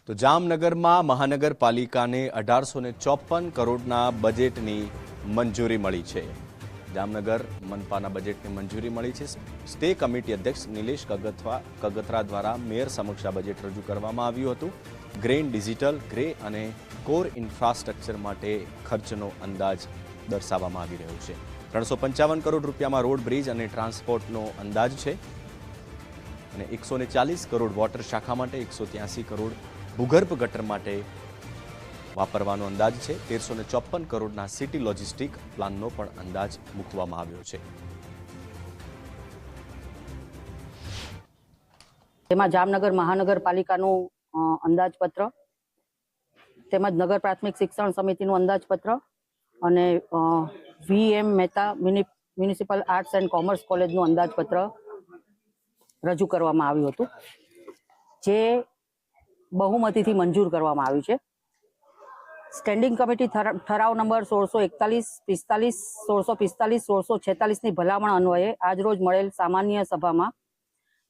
તો જામનગરમાં મહાનગરપાલિકાને 1854 કરોડના બજેટની મંજૂરી મળી છે। જામનગર મનપાના બજેટની મંજૂરી મળી છે। સ્ટે કમિટી અધ્યક્ષ નિલેશ કગથરા દ્વારા મેયર સમક્ષ આ બજેટ રજૂ કરવામાં આવ્યું હતું। ગ્રીન, ડિજિટલ, ગ્રે અને કોર ઇન્ફ્રાસ્ટ્રક્ચર માટે ખર્ચનો અંદાજ દર્શાવવામાં આવી રહ્યો છે। 355 કરોડ રૂપિયામાં રોડ, બ્રિજ અને ટ્રાન્સપોર્ટનો અંદાજ છે અને 140 કરોડ વોટર શાખા માટે, 183 કરોડ ભૂગર્ભ ગટર માટે વાપરવાનો અંદાજ છે। 1354 કરોડના સિટી લોજિસ્ટિક પ્લાનનો પણ અંદાજ મૂકવામાં આવ્યો છે। તેમાં જામનગર મહાનગરપાલિકાનું અંદાજપત્ર તેમજ નગર પ્રાથમિક શિક્ષણ સમિતિનું અંદાજપત્ર અને VM Mehta municipal arts and commerce કોલેજનું અંદાજપત્ર રજૂ કરવામાં આવ્યું હતું, જે બહુમતીથી મંજૂર કરવામાં આવ્યું છે। સ્ટેન્ડિંગ કમિટી ઠરાવ નંબર 1641, 1645, 1646ની ભલામણ અન્વયે આજરોજ મળેલ સામાન્ય સભામાં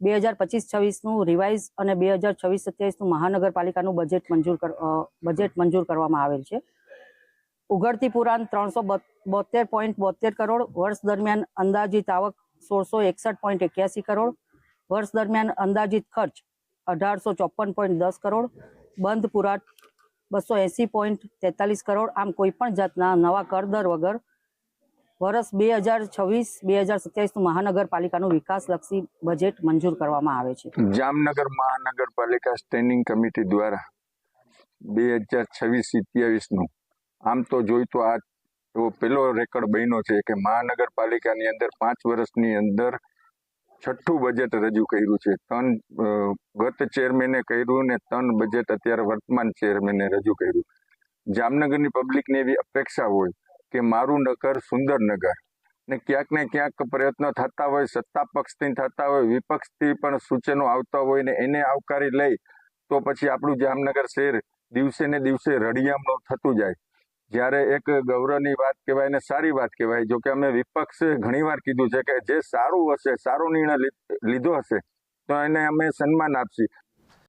2025-26નું રિવાઇઝ અને 2026-27નું મહાનગરપાલિકાનું બજેટ મંજૂર કરવામાં આવેલ છે। ઉઘડતી પુરાણ 372.72 કરોડ, વર્ષ દરમિયાન અંદાજિત આવક 1661.81 કરોડ, વર્ષ દરમિયાન અંદાજિત ખર્ચ 1854.10 કરોડ, બંધ પુરાણ 280.43 કરોડ। આમ કોઈપણ જાતના નવા કરદર વગર વર્ષ 2026-2027નું મહાનગરપાલિકાનું વિકાસલક્ષી બજેટ મંજૂર કરવામાં આવે છે। જામનગર મહાનગરપાલિકા સ્ટેન્ડિંગ કમિટી દ્વારા 2026-27નું આમ તો જોઈ તો આ પહેલો રેકોર્ડ બન્યો છે કે મહાનગરપાલિકાની અંદર 5 વર્ષની અંદર છઠ્ઠું બજેટ રજૂ કર્યું છે। 3 ગત ચેરમેને કર્યું ને 3 બજેટ અત્યારે વર્તમાન ચેરમેને રજૂ કર્યું। જામનગરની પબ્લિકને એવી અપેક્ષા હોય કે મારું નગર સુંદર નગર, ને ક્યાંક પ્રયત્નો થતા હોય, સત્તા પક્ષથી થતા હોય, વિપક્ષથી પણ સૂચનો આવતા હોય ને એને આવકારી લઈ તો પછી આપણું જામનગર શહેર દિવસે ને દિવસે રળિયામણું થતું જાય। જ્યારે એક ગૌરવની વાત કહેવાય ને સારી વાત કહેવાય। જો કે અમે વિપક્ષે ઘણીવાર કીધું છે કે જે સારું હશે, સારો નિર્ણય લીધો હશે તો એને અમે સન્માન આપશી,